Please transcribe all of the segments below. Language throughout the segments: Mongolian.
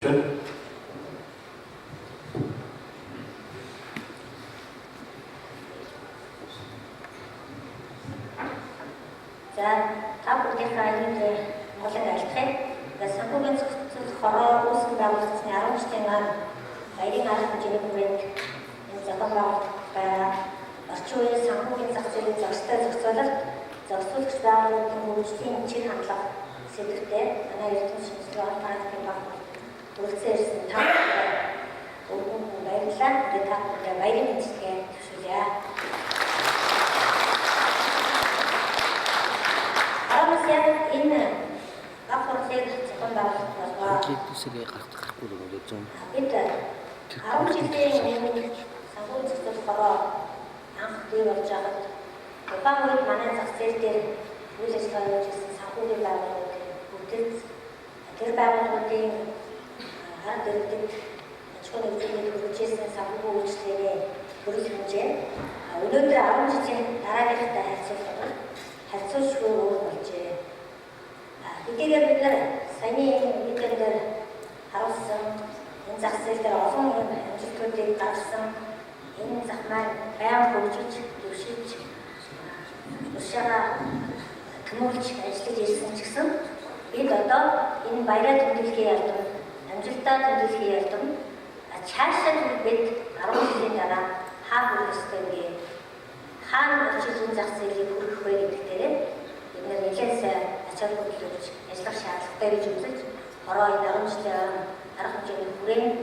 За та бүхнийхээ аюулгүй Монголын альтгыг санхүүгийн зохицол хороо үүсгэн байгуулагдсны 19-ны баярын арга хэмжээний хүрээнд энэ зохион байгуулалт орчин үеийн санхүүгийн зах зээлийн зохистой зохицуулалт зохицуулагч байгууллагын хөгжлийн чиг хандлага сэдвээр манай эрдэнэ шинжилгээ практикийн баг үргэлжлэн ирсэн та бүхэнд баярлалаа. Тэгээд та бүхэнд баярын мэндчилгээ төвшүүлье. Энэ баг хурлыг зохион байгуулалт болоо. Хэдүүсээ гарахгүй л үү зүүн. Бид 10 жилийн өмнө санхүүгийн зохицол хороо анх бий болж байгаад тухайн үед манай зах зээл дээр үйл ажиллагаа хийж ирсэн санхүүгийн байгууллагууд бүгд тэр байгууллагуудын арга барилыг аж ахуйн нэгжлэгийг хөгжүүлсэн санхүүгийн үйлчлэгээ төрөл хэмжээ өнөөдөр 10 жилийн дараагийнхтай харьцуулшгүй өөр болжээ. Хэдийгээр бид нар саяны видеонд харуулсан энэ зах зээл дээр олон амжилтуудыг гаргасан энэ зах маань байнга хөгжиж, дэвшиж, тушаага тэмүүлж ажиллаж ирсэн ч гэсэн бид одоо энэ баяраа тэмдэглэхийн ялдам, амжилтаа тэмдэглэхийн ялдам цаашаа бид 10 жилийн дараа хаа хүрэх ёстой вэ? Хаана очиж энэ зах зээлийг хүргэх вэ гэдэг дээр бид нэр нэлээд сайн ачаал хөдлөж ажиллах шаардлагатай гэж үзэж хороо 10 жилийн арга хэмжээний хүрээнд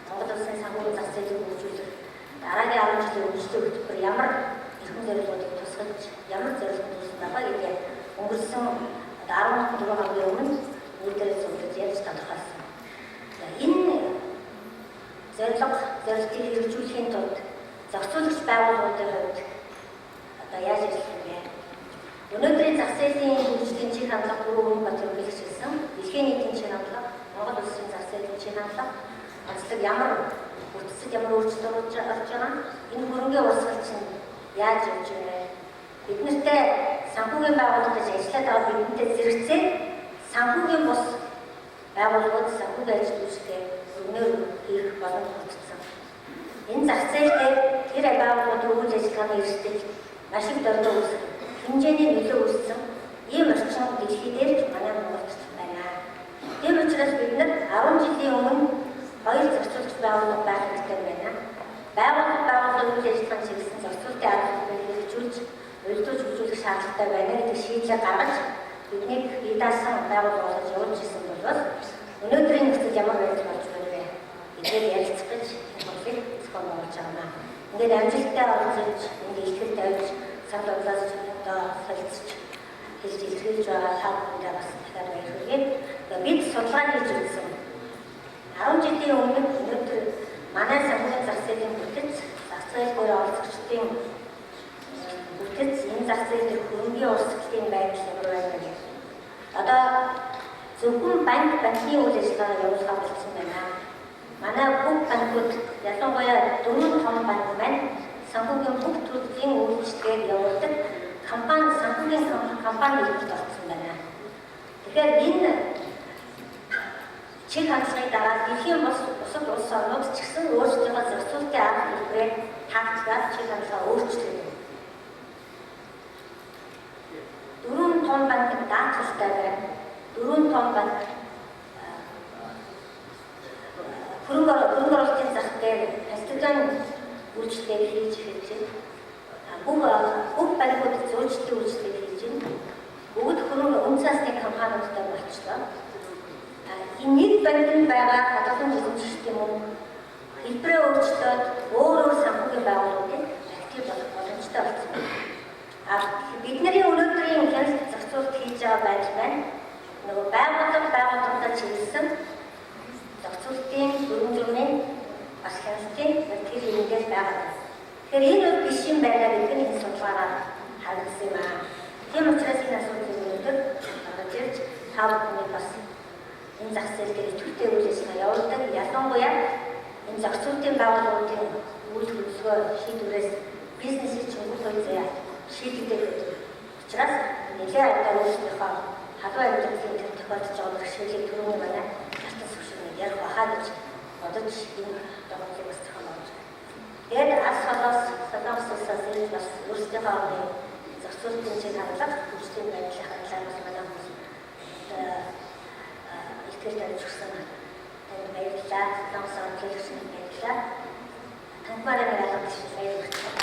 Монгол улсын санхүүгийн зах зээлийг хөгжүүлэх дараагийн 10 жилийн үргэлжлэх хөтөлбөр ямар эрхэм зорилгоодыг тусгаж ямар зорилготой байсан байгаа гэдгийг өнгөрсөн 14 хоногийн өмнө үйлдвэрээс зөвлөж ярьж тодорхойлсон. Энэ зорилгыг хэрэгжүүлэхийн тулд зохицуулагч байгууллагуудын хувьд одоо яаж ажиллах вэ? Өнөөдрийн зах зээлийн хөгжлийн чиг хандлага бүрэн батлагдсан. Дэлхийн нийтийн чиг хандлага, Монгол улсын зах зээлийн чиг хандлага онцлог ямар бүтцэд ямар өөрчлөлт орж байгаа энэ хөрөнгөний урсгалч нь яаж явж байна вэ? Бид нартай санхүүгийн байгууллагад ажиллаад байгаа бидэнтэй зэрэгцээ санхүүгийн бус байгууллагууд санхүүгийн ажил үйлчлэгээ өрнөөр хийх боломж олгогдсон. Энэ зах зээл дээр тэр байгууллагуудын үйл ажиллагааны эрсдэл маш их дөрвөн үүсэх хэмжээний нөлөө үүссэн ийм орчин дэлхий дээр манай Монголд байна. Тийм учраас бид нар 10 жилийн өмнө хоёр зохицуулалт байгууллага байх хэрэгтэй байна. Байгууллагын үйл ажиллагааны чиглэсэн зохицуулалтын арга хэмжээг хэрэгжүүлж, уялдуулж хөгжүүлэх шаардлагатай байна гэдэг шийдлээ гаргаж биднийг бие даасан байгууллагууд явуулж ирсэн бол өнөөдрийн нөхцөл ямар байдал болж байна вэ? Эдгээр ярилцах гэж бодлыг зохион байгуулж байна. Ингээд амжилттай оролцож, ингээд ихтгэл тавьж, санал бодлоос одоо солилцож хэлж илэрхийлж байгаа та бүхэндээ бас дахиад баярлалаа. Бид судалгаа хийж үзсэн. 10 жилийн өмнө өнөөдөр манай санхүүгийн зах зээлийн бүтэц, зах зээл дээр оролцогчдын бүтэц, энэ зах зээл дээр хөрөнгөний урсгалын байдал ямар байна вэ? Одоо зөвхөн банкны үйл ажиллагаа явуулах болсон байна. Манай бүх банкуд ялангуяа дөрвөн том банк байна. Санхүүгийн бүх төрлийн үйлчлэгийг явуулдаг санхүүгийн компани хэлбэрт орсон байна. Тэгэхээр энэ чиг хандлагыг дараа дэлхийн бусад улс орнууд ч гэсэн өөрсдийнхөө зохицуулалтын арга хэлбэрээр тактикаар чиг хандлагаа өөрчлөв. Дөрвөн том банк даатгалтай байна. Дөрвөн том банк хөрөнгө оруулалтын зах дээр хастиган үйлчлэгийг хийж эхэлж байна. Бүх банкуд зөрчилдөөн үйлчлэгийг хийж байна. Бүгд хөрөнгө үнцасны компаниудтай болчихлоо. Энэ нэг банкнд байгаа хадгалан эзэмшигчдийн мөнгө хэлбэрээ өөрчлөөд өөр санхүүгийн байгууллагуудыг актив болох боломжтой болсон байна. Бидний өнөөдрийн хяналт зохицуулалт хийж байгаа байдал байна. Нөгөө байгууллагуудаа чиглэсэн зохицуулалтын бүрэн зүрийн бас хяналтын тэр хэмжээс байгаа. Тэгэхээр энэ бол биш юм байна гэдэг нь энэ судалгаараа харагдсан юм аа. Тийм учраас энэ асуудлыг өнөөдөр гаргаж ирж та бүхэнд бас энэ зах зээл дээр идэвхтэй үйл ажиллагаа явуулдаг. Ялангуяа энэ зохицуулалтын байгууллагуудын үйл хөдлөлгөө шийдвэрээс бизнесийн чиглэл заяа шийдэгдэх учраас нэлээд одоо өөрсдийнхөө халуун амьдралын тохиолдож байгаа бэрхшээлийг түрүүний манай хартас хөшөөрөнд ярих бахаа гэж бодож энэ дөрвөлийг бас зохион байгуулж байна. Тэгээд аль солонгос улсаас ирж бас өөрсдийнхөө орны зохицуулалтын чиг хандлага, хөгжлийн байдлын хандлага бас манай хүмүүс итгэл тавьж өгсөн. Танд баярлалаа. Солонгос орны төлөвшөнд баярлалаа. Танхимаараа ялгаж баярлалаа.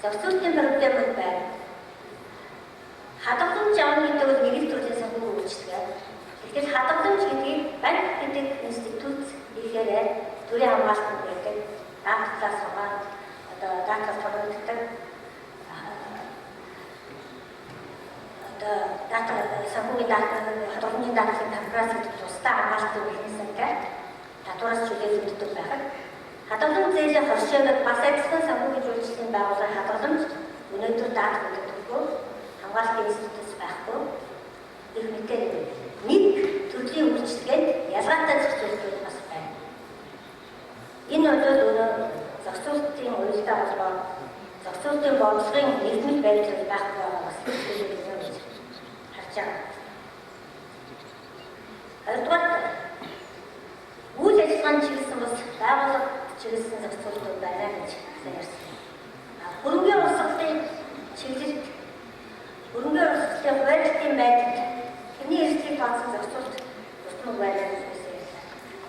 Зохицуулалтын проблемууд байна. Хадгаламж явна гэдэг бол нэг л төрлийн санхүүгийн үйлчлэгээ. Тэгэхээр хадгаламж гэдгийг банк гэдэг институт ихээр төрийн хамгаалалт гэдэг датаглаас сугаад одоо дата тогтдог дата санхүүгийн дата хадгаламжийн датагийн тавраас гэдэг тусдаа хамгаалалтын механизмтай татвараас чөлөөлөгддөг байхад хадгаламж зээлийн хоршоог бас адилхан санхүүгийн үйлчлэлийн байгууллагын хадгаламж өнөөдөр дата гэдэг хамгаалалтын институтс байхгүй их мэдээ нэг төрлийн үйлчлэгээд ялгаатай зохицуулалт бас байна. Энэ бол өөрөө зохицуулалтын уялдаа холбоо зохицуулалтын бодлогын нэгдмэл байдлыг байхгүй байгаа бас хэлж харж байгаа. Хоёрдугаар үйл ажиллагааны чиглэсэн бас байгууллага чиглэсэн зохицуулалт байна гэж ярьсан. Хөрөнгөний урсгалын чиглэлд хөрөнгөний урсгалын хуваарлтын байдалд тэрний эрсдлийг тооцсон зохицуулалт тусмаг байна гэж ярьсан.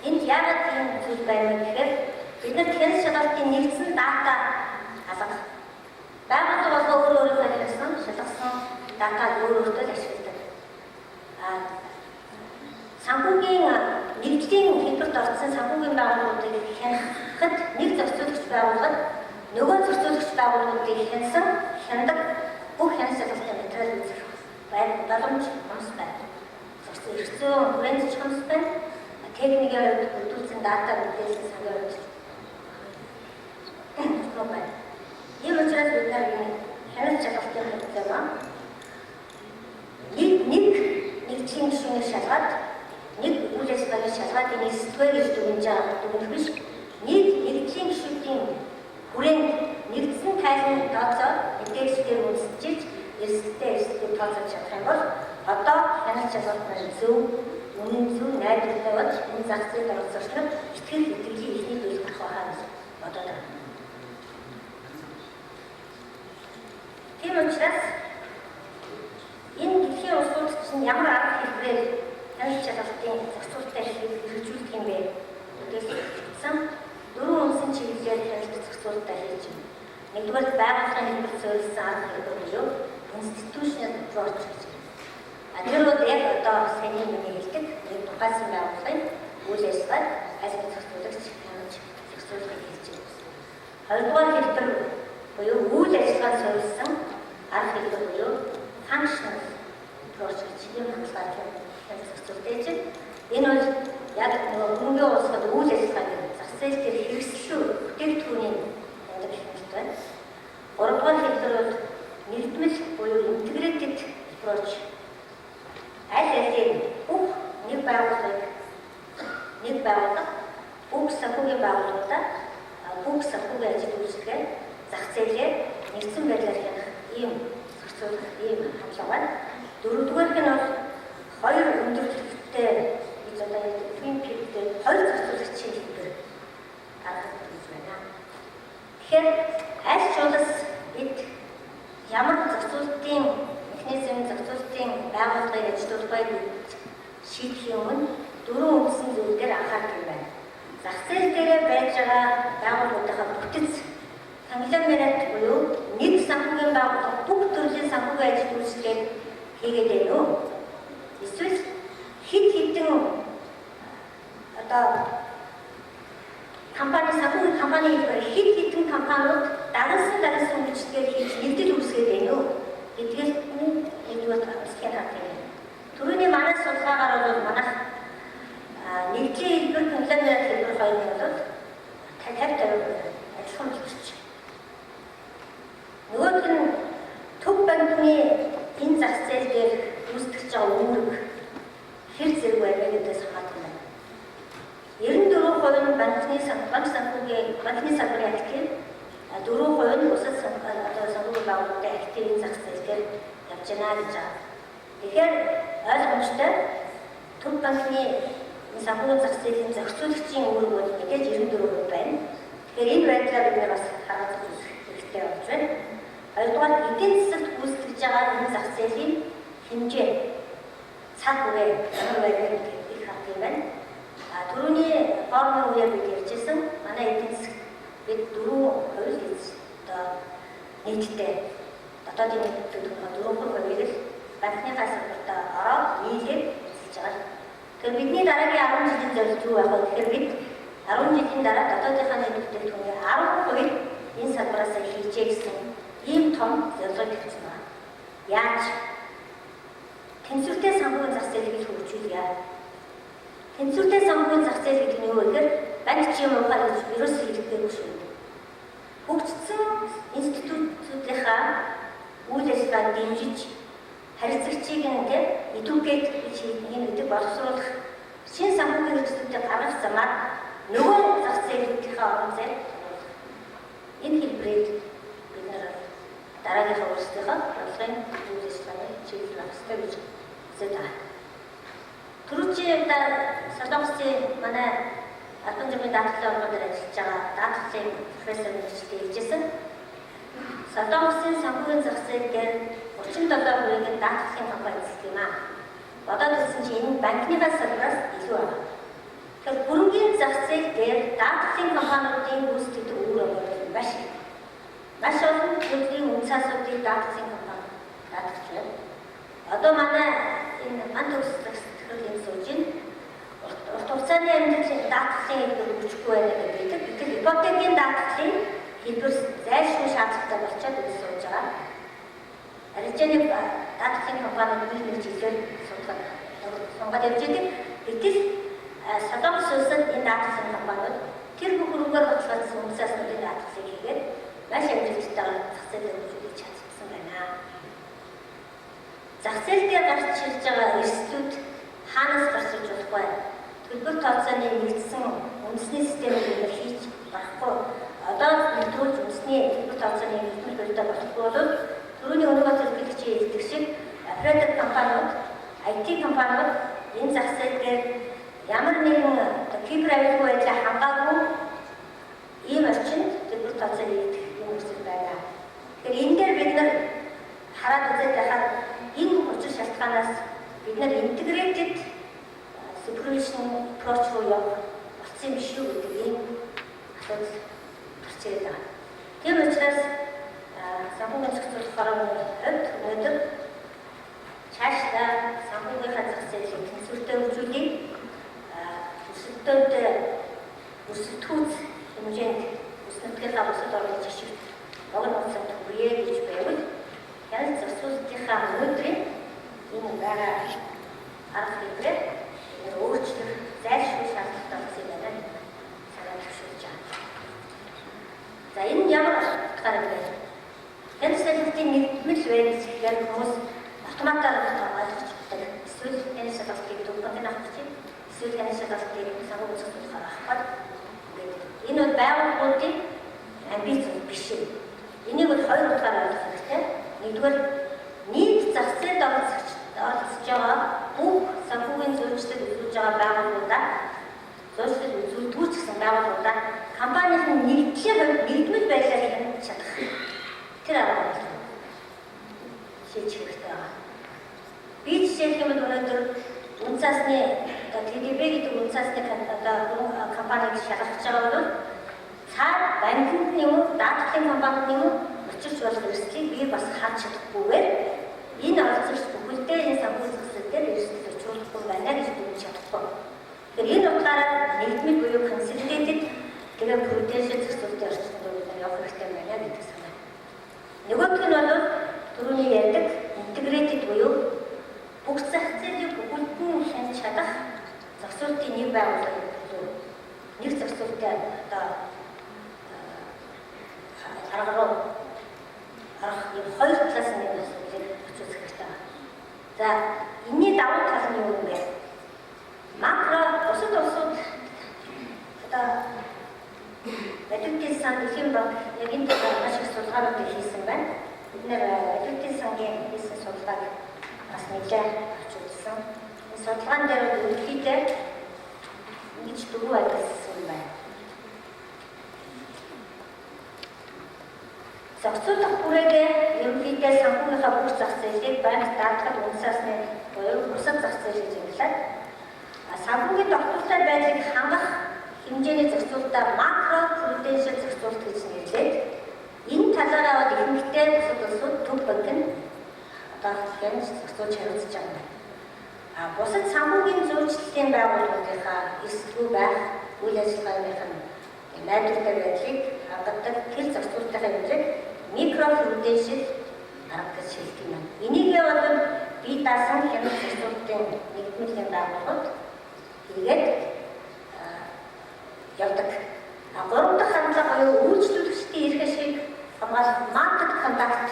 Энд яагаад ийм зүйл байна гэхээр бид нар хянс шалгалтын нэгдсэн дата алга. Байгууллага бол өөрөөрөө хэлсэн шалгасан датаг өөрөөрөө ашигладаг. Санхүүгийн нэгдлийн хэлбэрт орсон санхүүгийн байгууллагуудыг хянахад нэг зохицуулагч байгууллагад нөгөө зохицуулагч байгууллагуудыг хяндаг бүх хянс шалгалтын материал үзэх боломж хэмс байна. Зохицуулагчийн хүрээнд хэмс байна. Техникийн хувьд бүрдүүлсэн дата мэдээлэл сангийн хувьд байна. Ийм учраас бид нар хянас шалгалтын хэрэгцээ нэгдлийн гишүүнийг шалгаад нэг үйл ажиллагааны шалгаад энэ сэтгвэр гэж дүгнэж биш нэгдлийн гишүүдийн хүрээнд нэгдсэн тайлбар тооцоо мэдээлэлээр үндэслэж эрсдэлтэй тооцоож чадах юм бол одоо хянас шалгалтын зөв үнэн зөв найдвартай болж энэ зах зээлд оролцогчдод итгэл итгэлийн ихний биелэх байхаа гэж бодоод байна. Тийм учраас энэ дэлхийн улс төрч нь ямар арга хэлбэрээр хянас шалгалтын зохицуулалтыг хэрэгжүүлэх юм бэ? Үдээсэн дөрвөн үндсэн чиглэлээр хяналтын зохицуулалтаа хийж байна. Нэгдүгээр байгууллагын хэлбэр суурилсан арга хэлбэр буюу institutional approach гэж байна. Тэр бол яг одоо саний миний хэлдэг нэг тухайсан байгууллагын үйл ажиллагааг аль нэг зохицуулагч хянаж зохицуулахыг хийж байна. Хоёрдугаар хэлбэр буюу үйл ажиллагааг суурилсан арга хэлбэр буюу functional approach гэж юм хангалттай хянаж зохицуулдаг чинь энэ бол яг хөрөнгөний урсгал үйл ажиллагааг зах зээл дээр хэрэгслүү бүтээгдэхүүний хяндаг хяналт байна. Гуравдугаар хэлбэр бол нэгдмэл буюу integrated approach аль алийг бүх нэг байгууллага бүх санхүүгийн байгууллагуудаа бүх санхүүгийн ажил үйлчилгээ зах зээлээ нэгдсэн байдлаар хянах ийм зохицуулах ийм хандлага байна. Дөрөвдүгээрх нь бол хоёр өндөр төлөвтэй гэж одоо twin peak-тэй хоёр зохицуулагчийн хэлбэр арга хэлбэр байна. Тэгэхээр аль ч улс бид ямар зохицуулалтын механизм зохицуулалтын байгууллагыг ажилуулахыг шийдэхийн өмнө дөрвөн үндсэн зүйлээр анхаарах юм байна. Зах зээл дээр байж байгаа байгууллагуудынхаа бүтэц конгломерат буюу нэг санхүүгийн байгууллага бүх төрлийн санхүүгийн ажил үйлчлэгийг хийгээд байна уу? Эсвэл хэд хэдэн одоо санхүүгийн компани хэлбэр хэд хэдэн компаниуд дагуулсан үйлчлэгээр хийж нэгдэл үүсгээд байна уу? Эдгээр нэгдүгээр хэсгээр хатдаг. Түрүүний манай судалгаагаар бол манайх нэгдлийн хэлбэр конгломерат хэлбэр хоёр нь бол 50% адилхан болж байна. Нөгөөх нь төв банкны энэ зах зээл дээр үүсгэж байгаа үүрэг хэр зэрэг байна гэдэгс хамаардаг байна. 94% нь банкны санхүүгийн салбарын актив, 4% нь бусад санхүүгийн байгууллагын активийн зах явж байна гэж байна. Тэгэхээр ойлгомжтой төв банкны санхүүгийн зах зээлийн зохицуулагчийн үүргүүд мэдээж 94% байна. Тэгэхээр энэ байдлаар бид бас хараад үзэх хэрэгтэй болж байна. Хоёрдугаар эдийн засагт гүйцэтгэж байгаа энэ зах зээлийн хэмжээ цаг үе ямар байгаад их харах юм байна. Түрүүний форумын үеэр бид ярьжсэн манай эдийн засагт бид 4% одоо нийтдээ дотоодын нийтдээ 4% л банкныхаа салбартаа ороод нийлээд эзэлж байгаа. Тэгэхээр бидний дараагийн 10 жилийн зорилго юу байх вэ гэхээр бид 10 жилийн дараа дотоодынхаа нийтдээ түүний 10% энэ салбараас хийжээ гэсэн ийм том зорилго тавьсан байна. Яаж тэнцвэртэй санхүүгийн зах зээлийг хөгжүүлье. Тэнцвэртэй санхүүгийн зах зээл гэдэг нь юу вэ гэхээр банк чи юм уу гэж ерөөсөө хэлэхгүй шүү. Хөгжсөн институтуудынхаа үйл ажиллагааг дэмжиж харилцагчийг ингээд эдүкэйт гэж ийм гэдэг боловсруулах шинэ санхүүгийн хэрэгслүүдийг гаргах замаар нөгөө зах зээлүүдийнхээ орон зайд энэ хэлбэрээр бид дараагийнхаа өөрсдийнхөө бодлогын үйл ажиллагааны чиглэл авах хэрэгтэй гэж үзэж байна. Түрүүчийн Солонгосын манай албан замын даатгалын орнуудаар ажиллаж байгаа даатгалын профессор мэргэжилтэд хэлжсэн. Солонгосын санхүүгийн зах зээл дээр 37%-ийг даатгалын компани эзэлдэг юм аа. Бодоод үзсэн чинь энэ банкныхаа салбараас илүү байна. Тэгэхээр бүрэнгийн зах зээл дээр даатгалын компаниудын гүйцэтгэдэг үр өгөөд маш их. Маш олон төрлийн үнэт асуудлыг даатгалын компани даатгалж байна. Одоо манай энэ антогслагч төрлийн сүлжин урт хугацааны амьдралын даатгалын хэлбэр хүчгүй байна гэдэг. Гэтэл ипотекийн даатгалын хэлбэр зайлшгүй шаардлагатай болчиход үүсэж байгаа. Арилжааны даатгалын компаниуд нэг жилээр сонгоод явж байгаа. Гэтэл Солонгос улсад энэ даатгалын компаниуд тэр бүхрүүгээр бодлогосон үнэсээс нэг даатгалыг хийгээд маш амжилттай зах зээлд хөгжүүлж чадсан байна. Зах зээл дээр гарч ирж байгаа эрсдлүүд хаанаас гарч ирж болохгүй. Төлбөр тооцооны нэгдсэн үндэсний системийг хийж барахгүй. Одоо нэгдүүлж үндэсний төлбөр тооцооны нэгдмэл баримтаа болохгүй бол түрүүний өнөөгөө төлөвлөгчийн хэлдэг шиг оператор компаниуд, IT компаниуд энэ зах зээл дээр ямар нэгэн кибер аюулгүй байдлаа хангаагүй ийм орчинд төлбөр тооцоо хийх юм үүсэл байна. Тэгэхээр энэ дээр бид нар хараад үзээд байхад энэ учир шалтгаанаас бид нар integrated supervision approach руу явах болсон юм биш үү гэдэг ийм асуудал гарч ирээд байна. Тийм учраас санхүүгийн зохицуулах форумын хувьд өнөөдөр цаашдаа санхүүгийнхаа зах зээлийг тэнцвэртэй хөгжүүлэх, өсөлтөд өсөлтүүц хэмжээнд өсөлтийнхаа бусад орны жишээ богино хугацаанд хүргье гэж байвал хяналт зохицуулалтынхаа өнөөдрийн энэ байгаа арга хэлбэрээр өөрчлөх зайлшгүй шаардлагатай болсон юм байна. Санаа төвшүүлж байна. За энэ ямар утгаар вэ? Энэ салбартын нэгдмэл байдлаас ихээр хүмүүс автоматар ойлгочтой. Эсвэл энэ салбартыг дүгнэлт авах чинь эсвэл энэ салбартыг санхүү зохицуулахаар авах. Энэ бол байгууллагуудын амбиц биш. Энийг бол хоёр утгаараа ойлгох хэрэгтэй. Нэгдүгээр нийт зах зээлд оролцож байгаа бүх санхүүгийн зөвлөлтөд үзүүлж байгаа байгууллагуудаа зөвлөлт үзүүлдэгч гэсэн байгууллагуудаа компанийн нэгдмэл байдлаар хянаж чадах. Тэр арга шийдэх хэрэгтэй байна. Би жишээлх юм бол өнөөдөр үнцасны TDB гэдэг үнцасны компаниг шалгах байгаа бол цаад банкнд юм уу, даатгалын компанид юм уу учирч болох эрсдлийг би бас харж чадахгүйгээр энэ оролцогч бүхэлдээ энэ санхүүгийн зах зээл дээр эрсдэл учруулахгүй байна гэж дүгнэж чадахгүй. Тэгэхээр энэ утгаараа нэгдмэл буюу consolidated тэгээ prudential зохицуулалтын орчинд явах хэрэгтэй байна гэдэг санаа. Нөгөөх нь бол түрүүний ярьдаг integrated буюу бүх зах зээлийг бүгдэн хянаж чадах зохицуулалтын нэг байгууллага болов. Нэг зохицуулалтын одоо арга руу арах юм хоёр талаас нь асуудлыг өчүүсгэх хэрэгтэй байна. За энэний давуу тал нь юу юм бэ? Макро бусад улсууд одоо Эдгээр сан дэлхийн банк яг энэ талаар маш их судалгаанууд хийсэн байна. бид нэр ажилтны сангийн хийсэн судалгааг бас нэлээд авч үзсэн. Энэ судалгаан дээр ерөнхийдөө ингэж дөрвөн ажигласан байна. Зохицуулах бүрээгээ ерөнхийдөө санхүүгийнхаа бүх зах зээлийг банк даатгал үнсаасны буюу бусад зах зээлийг зэмлээд санхүүгийн тогтвортой байдлыг хангах хэмжээний зохицуулалтаа макро пруденшл зохицуулалт гэж нэрлээд энэ талаараа бол ихэнхдээ бусад улсууд төв банк нь одоо хэмжиж зохицуулж хариуцж байгаа юм. Бусад санхүүгийн зөвлөлтийн байгууллагынхаа эсэлгүй байх үйл ажиллагааных нь найдвартай байдлыг хангадаг тэр зохицуулалтын хэмжээг микропруденшл арга гэж хэлдэг юм. Энийгээ бол бие даасан хямд зохицуулалтын нэгдмэлийн байгууллагууд хийгээд явдаг. Гурав дахь хандлага буюу үйлчлүүлэгчдийн эрх ашиг хамгаалах маркет контакт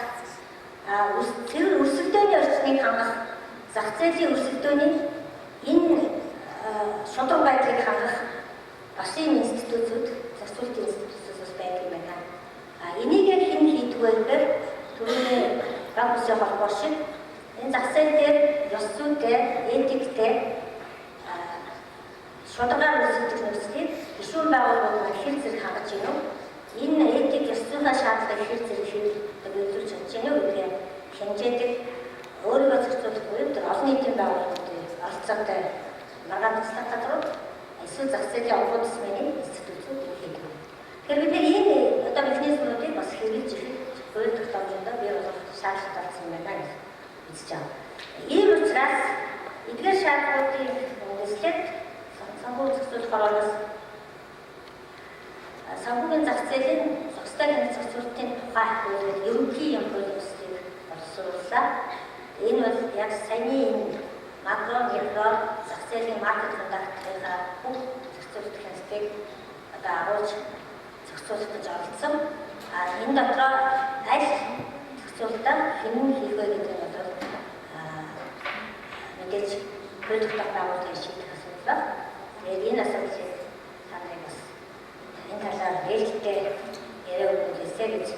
тэр өрсөлдөөний орчныг хангах зах зээлийн өрсөлдөөний энэ шудраг байдлыг хангах бас ийм институтууд зохицуулалтын институтууд байдаг юм байна. Энийг хэн хийдэг вэ гэхээр түрүүний банк улсын холбоо шиг энэ зах зээл дээр ёс зүйтэй, этиктэй шударгаар үүсгэх нөхцөлийг гишүүн байгууллагууд маань хэр зэрэг хангаж байна вэ? Энэ этик ёс зүйн шаардлагыг хэр зэрэг үзүүлж чадж байна вэ гэдгийг хэмжээдэг өөрийгөө зохицуулах буюу тэр олон нийтийн байгууллагуудын оролцоотой маргаан туслах газрууд эсвэл зах зээлийн омбудсманы институтууд хийдэг. Тэгэхээр бид энэ одоо механизмуудыг бас хэрэгжиж ирэх хууль тогтоомжтой бий болох шаардлагатай болсон юм байна гэж үзэж байгаа. Ийм учраас эдгээр шаардлагуудыг үндэслээд санхүүгийн зохицуулах орноос санхүүгийн зах зээлийн зохистой хяналт зохицуулалтын тухай хуулийг ерөнхий юм хуулийн төслийг боловсрууллаа. Энэ бол яг саяны энэ макро микро зах зээлийн маркет контактынхаа бүх зохицуулалтын хяналтыг одоо агуулж зохицуулах гэж оролдсон. Энэ дотроо аль зохицуулалтаа хэн хийх вэ гэдэг нь бол мэдээж хууль тогтоох байгууллагын шийдэх асуудал байна. Тэгээд энэ асуудлыг та нарыг бас энэ талаар нээлттэй яриа өгөхөөсэй гэж